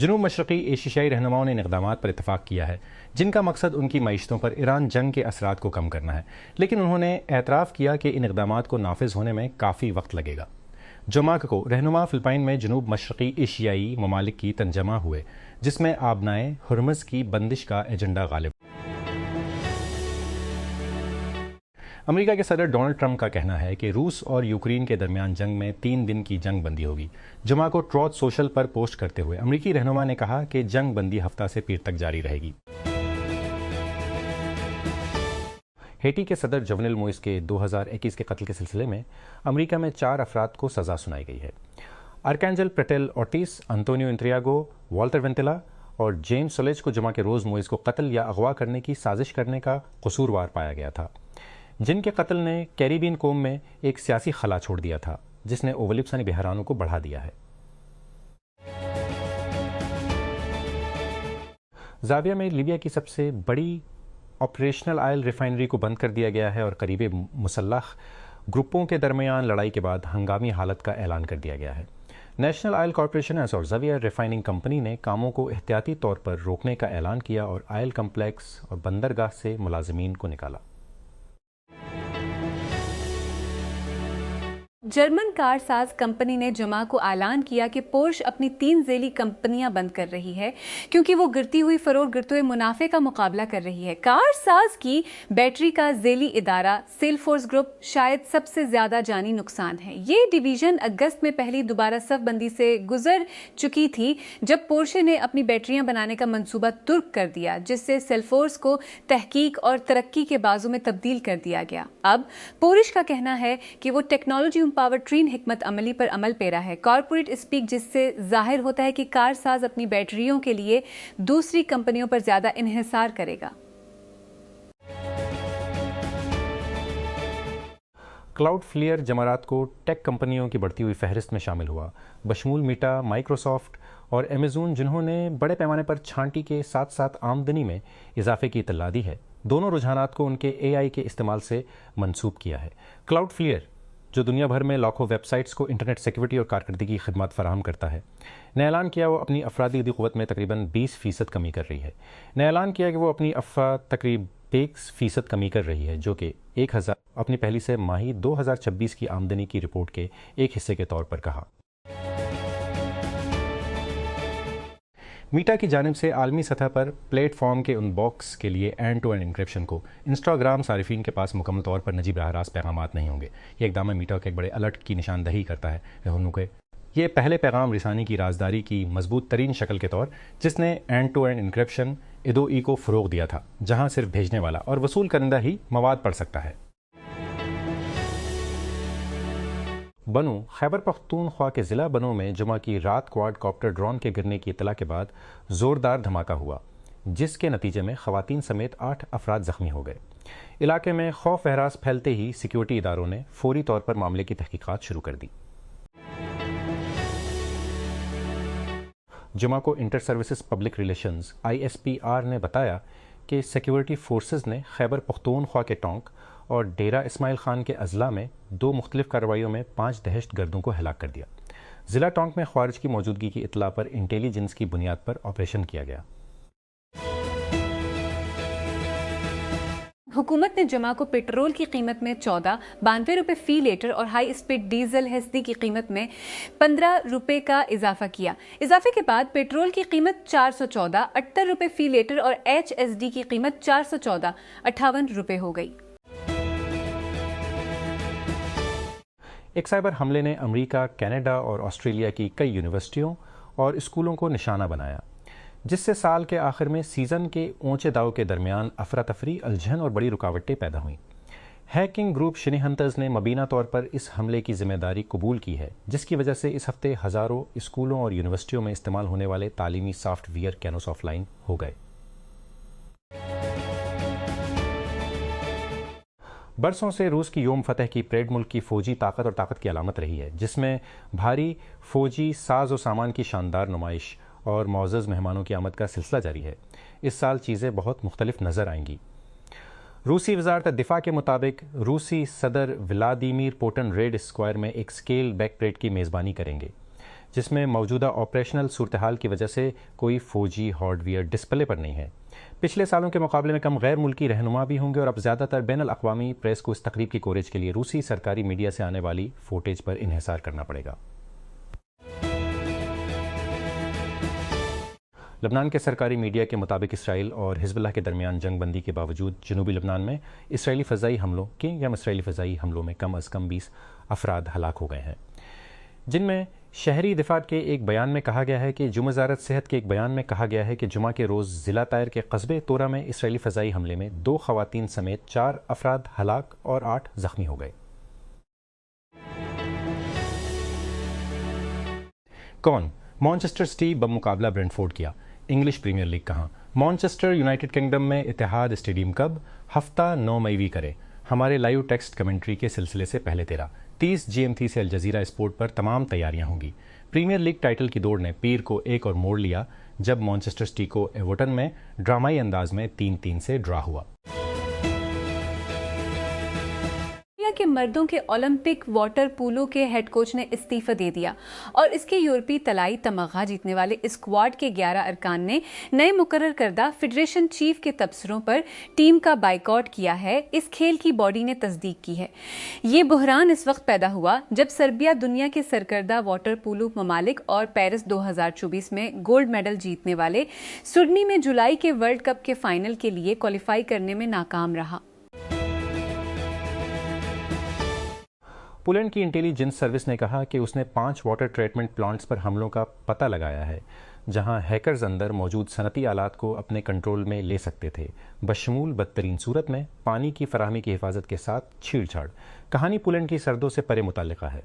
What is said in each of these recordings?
जनूब मशरक़ी एशियाई रहनुमाओं ने इन इक़दामात पर इतफ़ाक़ किया है जिनका मकसद उनकी मईशतों पर ईरान जंग के असरात को कम करना है, लेकिन उन्होंने एतराफ़ किया कि इन इक़दामात को नाफिज होने में काफ़ी वक्त लगेगा। जुमा को रहनुमा फ़िलिपाइन में जनूब मशरक़ी एशियाई ममालिक की तंजमा हुए, जिसमें आबनाए हुर्मुज़ की बंदिश का एजेंडा गालिब। अमेरिका के सदर डोनाल्ड ट्रंप का कहना है कि रूस और यूक्रेन के दरमियान जंग में 3 दिन की जंग बंदी होगी। जुमा को ट्रूथ सोशल पर पोस्ट करते हुए अमेरिकी रहनुमा ने कहा कि जंग बंदी हफ्ता से पीर तक जारी रहेगी। हेटी के सदर जोवेनेल मोइस के 2021 के कत्ल के सिलसिले में अमेरिका में 4 अफराद को सज़ा सुनाई गई है। आर्केंजल प्रेटेल ओर्टिस, अंतोनियो इंत्रियागो, वॉल्टर वेंटेला और जेम्स सोलेज को जुमा के रोज़ मोइस को कत्ल या अगवा करने की साजिश करने का कसूरवार पाया गया था, जिनके कत्ल ने कैरिबियन कौम में एक सियासी खला छोड़ दिया था जिसने ओवलिप्सानी बहरानों को बढ़ा दिया है। जाविया में लीबिया की सबसे बड़ी ऑपरेशनल ऑयल रिफाइनरी को बंद कर दिया गया है और करीबी मुसल्लह ग्रुपों के दरमियान लड़ाई के बाद हंगामी हालत का ऐलान कर दिया गया है। नेशनल ऑयल कॉरपोरेशन और जाविया रिफाइनिंग कंपनी ने कामों को एहतियाती तौर पर रोकने का ऐलान किया और ऑयल कम्प्लेक्स और बंदरगाह से मुलाजिमीन को निकाला। जर्मन कार साज कंपनी ने जुमा को ऐलान किया कि पोर्श अपनी 3 ज़ेली कंपनियां बंद कर रही है क्योंकि वो गिरती हुई फरोख्त गिरते हुए मुनाफे का मुकाबला कर रही है। कार साज की बैटरी का ज़ेली इदारा सेल्सफोर्स ग्रुप शायद सबसे ज़्यादा जानी नुकसान है। ये डिवीज़न अगस्त में पहली दोबारा सफ़बंदी से गुजर चुकी थी जब पोर्शे ने अपनी बैटरियां बनाने का मंसूबा तुर्क कर दिया, जिससे सेल्सफोर्स को तहकीक और तरक्की के बाजू में तब्दील कर दिया गया। अब पोर्श का कहना है कि वो टेक्नोलॉजी पावर ट्रीन हिकमत अमली पर अमल पेरा है। कॉर्पोरेट स्पीक जिससे जाहिर होता है कि कार साज अपनी बैटरियों के लिए दूसरी कंपनियों पर ज्यादा इन्हिसार करेगा। क्लाउडफ्लेयर जमारात को टेक कंपनियों की बढ़ती हुई फहरिस्त में शामिल हुआ, बशमूल मीटा, माइक्रोसॉफ्ट और अमेज़न, जिन्होंने बड़े पैमाने पर छांटी के साथ साथ आमदनी में इजाफे की इत्तला दी है। दोनों रुझानात को उनके AI के इस्तेमाल से मंसूब किया है। क्लाउडफ्लेयर, जो दुनिया भर में लाखों वेबसाइट्स को इंटरनेट सिक्योरिटी और कारकर्दगी की खिदमत फराहम करता है, ने ऐलान किया वो अपनी अफरादी क़ुव्वत में तकरीबन 20% कमी कर रही है। ने ऐलान किया कि वो अपनी तकरीब 1% कमी कर रही है, जो कि 1000 अपनी पहली से माही 2026 की आमदनी की रिपोर्ट के एक हिस्से के तौर पर कहा। मीटा की जानिब से आलमी सतह पर प्लेटफॉर्म के अनबॉक्स के लिए एंड टू एंड इंक्रिप्शन को इंस्टाग्राम सारिफीन के पास मुकम्मल तौर पर नजीब राह रास्त पैगामात नहीं होंगे। ये इक़दाम मीटा के एक बड़े अलर्ट की निशानदही करता है। ये पहले पैगाम रिसानी की राजदारी की मजबूत तरीन शक्ल के तौर जिसने end to end encryption IDOE को फ़रोग़ दिया था, जहाँ सिर्फ भेजने वाला और वसूल करंदा ही मवाद पढ़ सकता है। बनू खैबर पख्तूनख्वा के ज़िला बनू में जुमा की रात क्वाड कॉप्टर ड्रोन के गिरने की इत्तला के बाद ज़ोरदार धमाका हुआ, जिसके नतीजे में ख़वातीन समेत 8 अफराद ज़ख्मी हो गए। इलाके में खौफ एहरास फैलते ही सिक्योरिटी इदारों ने फौरी तौर पर मामले की तहकीकात शुरू कर दी। जुमा को inter services public relations ISPR ने बताया कि सिक्योरिटी फोर्सेस ने खैबर पख्तूनख्वा के टोंक और डेरा इस्माइल खान के अजला में 2 मुख्तलिफ कार्रवाइयों में 5 दहशतगर्दों को हलाक कर दिया। ज़िला टोंक में ख्वारिज की मौजूदगी की इत्तला पर इंटेलिजेंस की बुनियाद पर ऑपरेशन किया गया। हुकूमत ने जुमा को पेट्रोल की कीमत में 14.92 रुपये फ़ी लीटर और हाई स्पीड डीजल हेस्दी की कीमत में 15 रुपये का इजाफा किया। इजाफे के बाद पेट्रोल की कीमत 414.78 रुपये फ़ी लीटर और HSD की कीमत 414.58 रुपये हो गई। एक साइबर हमले ने अमेरिका, कनाडा और ऑस्ट्रेलिया की कई यूनिवर्सिटियों और स्कूलों को निशाना बनाया, जिससे साल के आखिर में सीज़न के ऊंचे दाव के दरमियान अफरा तफरी, उलझन और बड़ी रुकावटें पैदा हुईं। हैकिंग ग्रुप शिनी हंटर्स ने मुबीना तौर पर इस हमले की जिम्मेदारी कबूल की है, जिसकी वजह से इस हफ्ते हज़ारों स्कूलों और यूनिवर्सिटियों में इस्तेमाल होने वाले तालीमी सॉफ्टवेयर कैनोस ऑफलाइन हो गए। बरसों से रूस की योम फतह की परेड मुल्क की फ़ौजी ताकत और ताकत की अलामत रही है, जिसमें भारी फ़ौजी साज और सामान की शानदार नुमाइश और मौज़ज़ मेहमानों की आमद का सिलसिला जारी है। इस साल चीज़ें बहुत मुख्तलिफ नज़र आएंगी। रूसी वज़ारत दिफ़ा के मुताबिक रूसी सदर व्लादिमीर पुतिन रेड स्क्वायर में एक स्केल बैक परेड की मेज़बानी करेंगे, जिसमें मौजूदा ऑपरेशनल सूरत हाल की वजह से कोई फौजी हार्डवेयर डिस्प्ले पर नहीं है। पिछले सालों के मुकाबले में कम गैर मुल्की रहनुमा भी होंगे और अब ज़्यादातर बैनुल अक़वामी प्रेस को इस तकरीब की कवरेज के लिए रूसी सरकारी मीडिया से आने वाली फुटेज पर इन्हिसार करना पड़ेगा। लबनान के सरकारी मीडिया के मुताबिक इसराइल और हिजबुल्लाह के दरमियान जंग बंदी के बावजूद जनूबी लबनान में इसराइली फ़ज़ाई हमलों में कम अज़ कम 20 अफराद हलाक हो गए हैं, जिनमें शहरी दिफा के एक बयान में कहा गया है कि वज़ारत सेहत के एक बयान में कहा गया है कि जुमा के रोज़ ज़िला तायर के कस्बे तोरा में इसराइली फ़ज़ाई हमले में 2 ख़वातीन समेत 4 अफराद हलाक और 8 ज़ख्मी हो गए। कौन मैनचेस्टर सिटी बमुकाबला ब्रेंटफोर्ड किया? इंग्लिश प्रीमियर लीग कहाँ? मैनचेस्टर यूनाइटेड किंगडम में इत्तेहाद स्टेडियम कब? हफ्ता 9 मई करे। हमारे लाइव टेक्स्ट कमेंट्री के सिलसिले से पहले 30 GMT से अल जज़ीरा स्पोर्ट पर तमाम तैयारियां होंगी। प्रीमियर लीग टाइटल की दौड़ ने पीर को एक और मोड़ लिया जब मैनचेस्टर सिटी को एवर्टन में ड्रामाई अंदाज में 3-3 से ड्रा हुआ। के मर्दों के ओलंपिक वाटर पोलो के हेड कोच ने इस्तीफा दे दिया और इसके यूरोपीय तलाई तमगा जीतने वाले स्क्वाड के 11 अरकान ने नए मुकर्रर करदा फेडरेशन चीफ के तबसरों पर टीम का बाइकआउट किया है। इस खेल की बॉडी ने तस्दीक की है। ये बहरान इस वक्त पैदा हुआ जब सर्बिया दुनिया के सरकर्दा वाटर पोलो ममालिक और पेरिस 2024 में गोल्ड मेडल जीतने वाले सिडनी में जुलाई के वर्ल्ड कप के फाइनल के लिए क्वालिफाई करने में नाकाम रहा। पोलैंड की इंटेलिजेंस सर्विस ने कहा कि उसने 5 वाटर ट्रीटमेंट प्लांट्स पर हमलों का पता लगाया है जहां हैकर्स अंदर मौजूद सनती आलात को अपने कंट्रोल में ले सकते थे, बशमूल बदतरीन सूरत में पानी की फराहमी की हिफाजत के साथ छेड़छाड़। कहानी पोलैंड की सरहदों से परे मुताल्लिका है।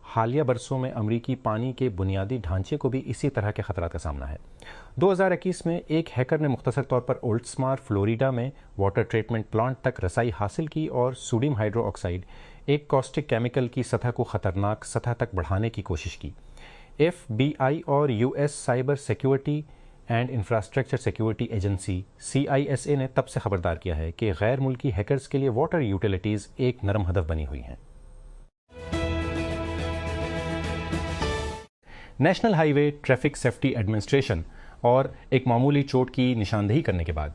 हालिया बरसों में अमरीकी पानी के बुनियादी ढांचे को भी इसी तरह के खतरात का सामना है। 2021 में एक हैकर ने मुख्तसर तौर पर ओल्ड्समार फ्लोरिडा में वाटर ट्रीटमेंट प्लांट तक रसाई हासिल की और सोडियम हाइड्रोक्साइड, एक कॉस्टिक केमिकल की सतह को खतरनाक सतह तक बढ़ाने की कोशिश की। FBI और US cyber security and infrastructure security agency CISA ने तब से खबरदार किया है कि गैर मुल्की हैकर्स के लिए वाटर यूटिलिटीज़ एक नरम हदफ बनी हुई हैं। National highway traffic safety administration और एक मामूली चोट की निशानदेही करने के बाद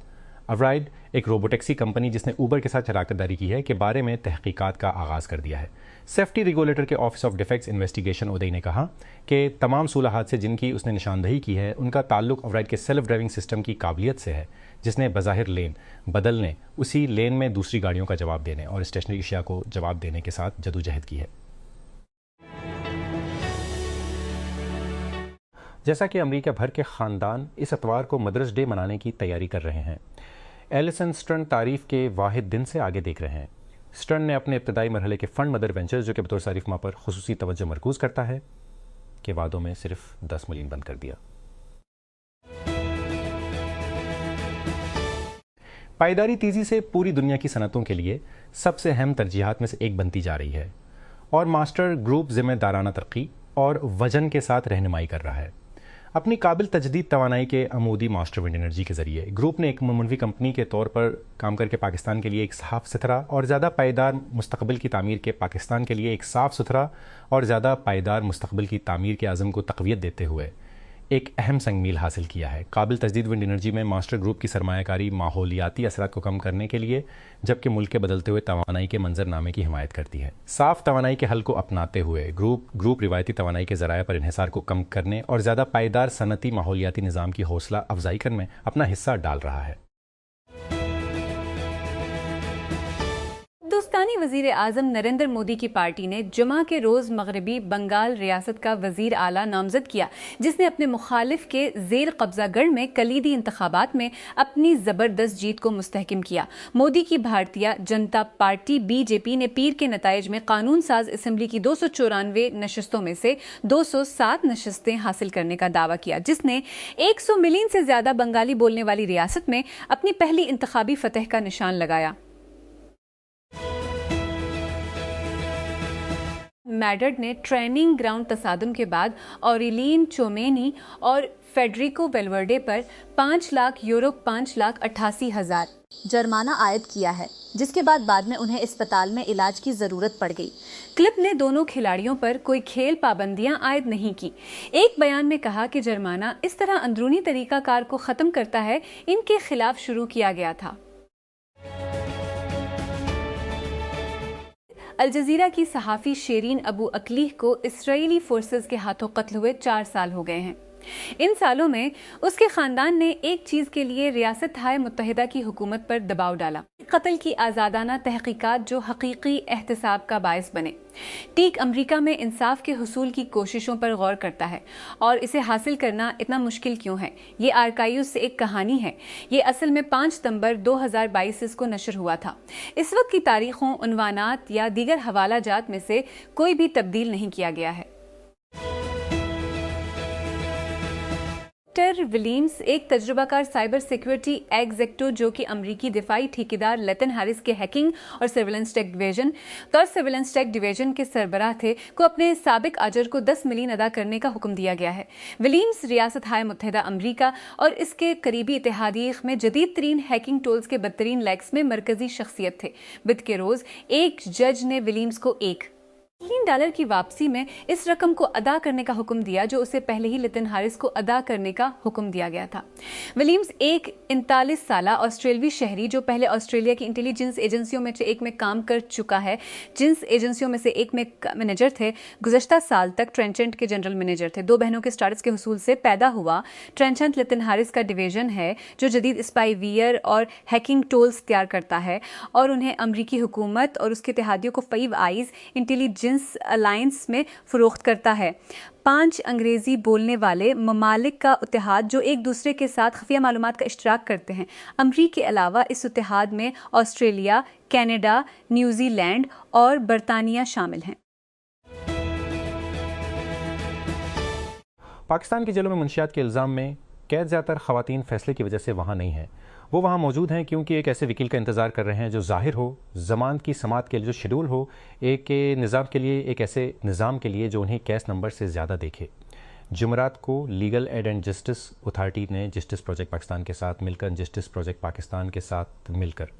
अवराइड, एक रोबोटैक्सी कंपनी जिसने ऊबर के साथ शराकतदारी की है, के बारे में तहकीकात का आगाज़ कर दिया है। सेफ्टी रेगुलेटर के ऑफिस ऑफ डिफेक्ट्स इन्वेस्टिगेशन उदय ने कहा कि तमाम 16 हादसे जिनकी उसने निशानदेही की है उनका ताल्लुक अवराइड के सेल्फ ड्राइविंग सिस्टम की काबिलियत से है, जिसने बज़ाहिर लेन बदलने, उसी लेन में दूसरी गाड़ियों का जवाब देने और स्टेशनरी अशिया को जवाब देने के साथ जदोजहद की है। जैसा कि अमेरिका भर के ख़ानदान इस अतवार को मदर्स डे मनाने की तैयारी कर रहे हैं, एलिसन स्टर्न तारीफ के वाहिद दिन से आगे देख रहे हैं। स्टर्न ने अपने इब्तदाई मरहले के फंड मदर वेंचर्स, जो कि बतौर सारिफ माँ पर खुसूसी तवज्जो मरकूज करता है, के वादों में सिर्फ 10 मिलियन बंद कर दिया। पायदारी तेज़ी से पूरी दुनिया की सनतों के लिए सबसे अहम तरजीहात में से एक बनती जा रही है और मास्टर ग्रुप ज़िम्मेदाराना तरक्की और वजन के साथ रहनुमाई कर रहा है। अपनी काबिल तजदीद तवानाई के अमूदी मास्टर विंड एनर्जी के ज़रिए ग्रुप ने एक मनवी कंपनी के तौर पर काम करके पाकिस्तान के लिए एक साफ़ सुथरा और ज़्यादा पायदार मुस्तकबिल की तामीर के पाकिस्तान के लिए एक साफ़ सुथरा और ज़्यादा पायदार मुस्तकबिल की तामीर के आज़म को तक़वियत देते हुए एक अहम संगमील हासिल किया है। काबिल तजदीद विंड एनर्जी में मास्टर ग्रुप की सरमायाकारी माहौलियाती असरात को कम करने के लिए, जबकि मुल्क के बदलते हुए तवानाई के मंजरनामे की हिमायत करती है। साफ तवानाई के हल को अपनाते हुए ग्रुप रिवायती तवानाई के ज़राए पर इन्हिसार को कम करने और ज़्यादा पायदार सनती माहौलियाती निज़ाम की हौसला अफजाई करने में अपना हिस्सा डाल रहा है। हिंदुस्तानी वज़ीर आज़म नरेंद्र मोदी की पार्टी ने जुमा के रोज़ मगरबी बंगाल रियासत का वज़ीर आला नामजद किया, जिसने अपने मुखालिफ के ज़ेर कब्ज़ा गढ़ में कलीदी इंतखाबात में अपनी ज़बरदस्त जीत को मुस्तहकम किया। मोदी की भारतीय जनता पार्टी BJP ने पीर के नताइज में कानून साज असम्बली की 294 नशस्तों में से 207 नशस्तें हासिल करने का दावा किया, जिसने 100 मिलियन से ज़्यादा बंगाली बोलने वाली रियासत में अपनी पहली इंतखाबी फतह का निशान लगाया। मैड्रिड ने ट्रेनिंग ग्राउंड तसादुम के बाद ऑरिलीन चोमेनी और फेडरिको वेलवर्डे पर €5,00,000 5,88,000 जुर्माना आयद किया है, जिसके बाद में उन्हें अस्पताल में इलाज की जरूरत पड़ गई। क्लिप ने दोनों खिलाड़ियों पर कोई खेल पाबंदियां आयद नहीं की। एक बयान में कहा कि जुर्माना इस तरह अंदरूनी तरीकाकार को खत्म करता है, इनके खिलाफ शुरू किया गया था। अल जजीरा की सहाफ़ी शेरीन अबू अकलीह को इस्राएली फोर्सेस के हाथों कत्ल हुए 4 साल हो गए हैं। इन सालों में उसके खानदान ने एक चीज़ के लिए रियासत-ए मुत्तहिदा की हुकूमत पर दबाव डाला, कत्ल की आज़ादाना तहकीकात जो हकीकी एहतसाब का बायस बने। टीक अमरीका में इंसाफ के हुसूल की कोशिशों पर गौर करता है और इसे हासिल करना इतना मुश्किल क्यों है। ये आर्काइव्स से एक कहानी है। ये असल में 5 सितंबर 2022 को नशर हुआ था। इस वक्त की तारीखों, उन्वानात या दीगर हवाला जात में से कोई भी तब्दील नहीं किया गया है। विक्टर विलियम्स एक तजुर्बाकार साइबर सिक्योरिटी एग्जेक्टिव जो कि अमरीकी दिफाई ठेकेदार लेटन हैरिस के हैकिंग और सर्विलेंस टेक डिवीजन के सरबराह थे, को अपने साबिक अजर को 10 मिलियन अदा करने का हुक्म दिया गया है। विलियम्स रियासत-ए मुत्तहिदा अमरीका और इसके करीबी इत्तेहादियों में जदीद तरीन हैकिंग टूल्स के बदतरीन लैक्स में मरकजी शख्सियत थे। बिद के रोज एक जज ने विलियम्स को $1 की वापसी में इस रकम को अदा करने का हुक्म दिया जो उसे पहले ही लेटन हैरिस को अदा करने का हुक्म दिया गया था। विलियम्स एक 39 साला ऑस्ट्रेलियाई शहरी जो पहले ऑस्ट्रेलिया की इंटेलिजेंस एजेंसियों में से एक में काम कर चुका है, जिन एजेंसियों में से एक में मैनेजर थे, गुज़श्ता साल तक ट्रेंचेंट के जनरल मैनेजर थे। 2 बहनों के स्टार्स के हुसूल से पैदा हुआ ट्रेंचेंट लेटन हैरिस का डिवीजन है जो जदीद स्पाईवेयर और हैकिंग टूल्स तैयार करता है और उन्हें अमरीकी हुकूमत और उसके इत्तेहादियों को फाइव आइज इंटेलिजेंस अलायंस में फरोख्त करता है। 5 अंग्रेजी बोलने वाले ममालिक का इत्तेहाद जो एक दूसरे के साथ खुफिया मालूमात का इश्तराक करते हैं। अमरीका के अलावा इस इत्तेहाद में ऑस्ट्रेलिया, कनाडा, न्यूजीलैंड और बरतानिया शामिल हैं। पाकिस्तान की जेलों में मुंशियात के इल्ज़ाम में कैद ज़्यादातर ख़वातीन फ़ैसले की वजह से वहाँ नहीं हैं। वो वहाँ मौजूद हैं क्योंकि एक ऐसे वकील का इंतज़ार कर रहे हैं जो ज़ाहिर हो, ज़मानत की समात के लिए जो शेड्यूल हो, एक निज़ाम के लिए, एक ऐसे निज़ाम के लिए जो उन्हें केस नंबर से ज़्यादा देखे। जुमरात को legal aid and justice authority ने जस्टिस प्रोजेक्ट पाकिस्तान के साथ मिलकर, जस्टिस प्रोजेक्ट पाकिस्तान के साथ मिलकर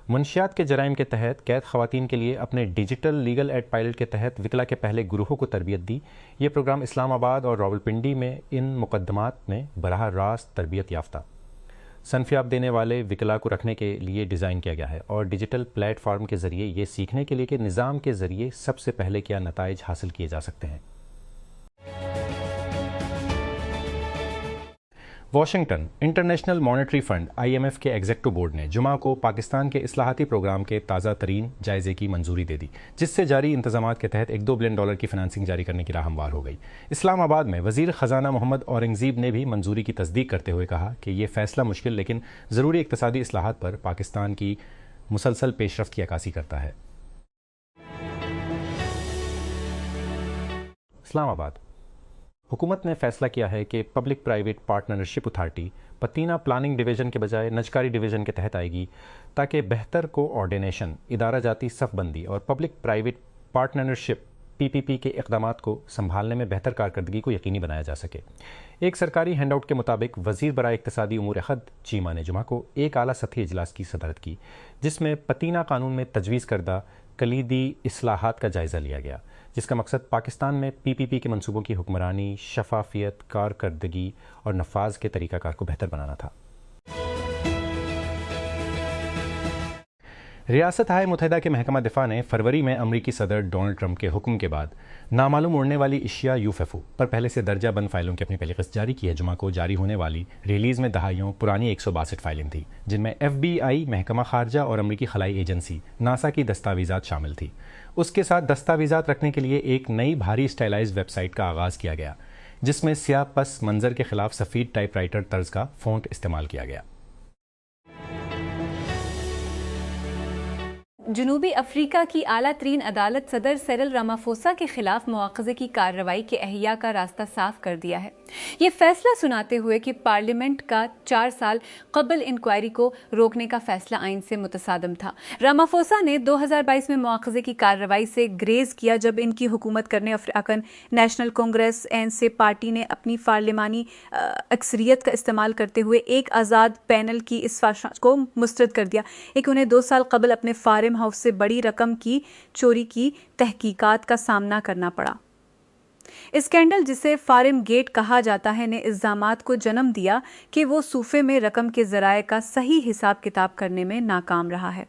मुंशियात के जराइम के तहत कैद ख़वातीन के लिए अपने डिजिटल लीगल एड पायलट के तहत विकला के पहले गुरूहों को तरबियत दी। ये प्रोग्राम इस्लामाबाद और रावलपिंडी में इन मुकदमात में बराह रास्त तरबियत याफ्ता सनफियाब देने वाले विकला को रखने के लिए डिज़ाइन किया गया है और डिजिटल प्लेटफॉर्म के ज़रिए ये सीखने के लिए कि निज़ाम के ज़रिए सबसे पहले क्या नताइज हासिल किए जा सकते हैं। Washington international monetary fund IMF के एग्जेक्टिव बोर्ड ने जुमा को पाकिस्तान के इस्लाहाती प्रोग्राम के ताज़ा तरीन जायज़े की मंजूरी दे दी, जिससे जारी इंतजामात के तहत $1-2 बिलियन की फ़ाइनेंसिंग जारी करने की राह हमवार हो गई। इस्लामाबाद में वज़ीर ख़जाना मोहम्मद औरंगज़ेब ने भी मंजूरी की तस्दीक करते हुए कहा कि ये फ़ैसला मुश्किल लेकिन ज़रूरी इक़्तिसादी इस्लाहात पर पाकिस्तान की मुसलसल पेशरफ्त की अक्कासी करता है। इस्लामाबाद हुकूमत ने फैसला किया है कि public private partnership authority पतीना planning division के बजाय नजकारी डिवीज़न के तहत आएगी ताकि बेहतर कोऑर्डिनेशन, इदारा जाती सफ़बंदी और पब्लिक प्राइवेट पार्टनरशिप PPP के इक़दामात को संभालने में बेहतर कारकर्दगी को यकीनी बनाया जा सके। एक सरकारी हैंडआउट के मुताबिक वज़ीर बराए इक़्तिसादी उमूर ख़द चीमा ने जुमा को एक आला सतही इजलास की सदरत की, जिसमें पतीना कानून में तजवीज़ करदा कलीदी इस्लाहात का जायज़ा लिया गया, जिसका मकसद पाकिस्तान में PPP के मनसूबों की हुक्मरानी, शफाफियत, कारकर्दगी और नफाज के तरीक़ाकार को बेहतर बनाना था। रियासत-ए मुत्तहिदा के महकमा दिफा ने फरवरी में अमरीकी सदर डोनाल्ड ट्रंप के हुक्म के बाद नामालूम उड़ने वाली इशिया UFO पर पहले से दर्जा बंद फाइलों की अपनी पहली किस्त जारी की है। जुमा को जारी होने वाली रिलीज़ में दहाइयों पुरानी 162 फाइलें थी, जिनमें FBI, महकमा खारजा और अमरीकी खलाई एजेंसी NASA की दस्तावेज़ात शामिल थी। उसके साथ दस्तावेज़ात रखने के लिए एक नई भारी स्टाइलाइज्ड वेबसाइट का आगाज़ किया गया, जिसमें स्याह पस मंजर के खिलाफ सफ़ेद टाइपराइटर तर्ज का फ़ॉन्ट इस्तेमाल किया गया। जनूबी अफ्रीका की आला तरीन अदालत सदर सिरिल रामाफोसा के खिलाफ मुआवजे की कार्रवाई के अहिया का रास्ता साफ कर दिया है। ये फैसला सुनाते हुए कि पार्लियामेंट का 4 साल कबल इंक्वायरी को रोकने का फैसला आइन से मुतसादम था। रामाफोसा ने 2022 में मुआवजे की कार्रवाई से ग्रेज किया जब इनकी हुकूमत करने African national Congress NC party ने अपनी पार्लिमानी अक्सरियत का इस्तेमाल करते हुए एक आज़ाद पैनल की इस फैसला को मुस्तरद कर दिया कि उन्हें 2 साल कबल अपने फार्म हाउस से बड़ी रकम की चोरी की तहकीकात का सामना करना पड़ा। स्कैंडल, जिसे फार्म गेट कहा जाता है, ने इल्जामात को जन्म दिया कि वो सूफे में रकम के जराए का सही हिसाब किताब करने में नाकाम रहा है।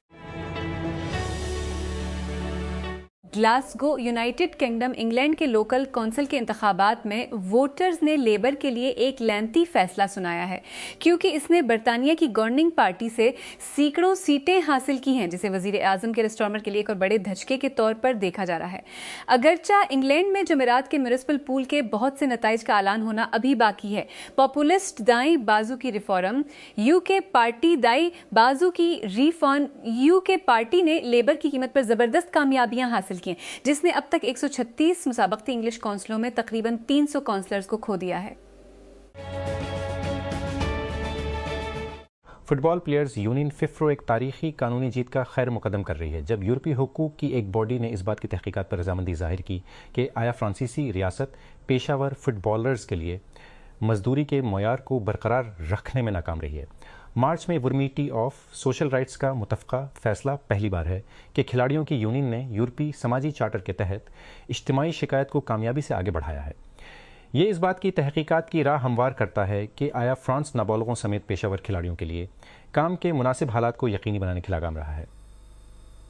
ग्लासगो, यूनाइटेड किंगडम, इंग्लैंड के लोकल कौंसिल के इंतखाबात में वोटर्स ने लेबर के लिए एक लैंती फैसला सुनाया है क्योंकि इसने बरतानिया की गवर्निंग पार्टी से सैकड़ों सीटें हासिल की हैं, जिसे वजीर आजम के रेस्टोरेंट के लिए एक और बड़े धचके के तौर पर देखा जा रहा है। अगरचा इंग्लैंड में जमेरात के म्युनिसिपल पूल के बहुत से नताइज का ऐलान होना अभी बाकी है। पॉपुलिस्ट दाई बाजू की रिफॉर्म यूके पार्टी दाई बाजू की रिफॉर्म यूके पार्टी ने लेबर की कीमत पर जबरदस्त कामयाबियां हासिल की, जिसने अब तक 136 मुसाबकती इंग्लिश काउंसिलों में तकरीबन 300 काउंसलर्स को खो दिया है। फुटबॉल प्लेयर्स यूनियन फिफ्रो एक तारीखी कानूनी जीत का खैर मुकदम कर रही है जब यूरोपीय हुकूक की एक बॉडी ने इस बात की तहकीकात पर रजामंदी जाहिर की कि आया फ्रांसीसी रियासत पेशावर फुटबॉलर्स के लिए मजदूरी के मयार को बरकरार रखने में नाकाम रही है। मार्च में वर्मिटी ऑफ सोशल राइट्स का मुतफ़क़ा फैसला पहली बार है कि खिलाड़ियों की यूनियन ने यूरोपीय समाजी चार्टर के तहत इज्तिमाई शिकायत को कामयाबी से आगे बढ़ाया है। ये इस बात की तहकीकात की राह हमवार करता है कि आया फ्रांस नाबालिगों समेत पेशावर खिलाड़ियों के लिए काम के मुनासिब हालात को यकीनी बनाने के लिए नाकाम रहा है।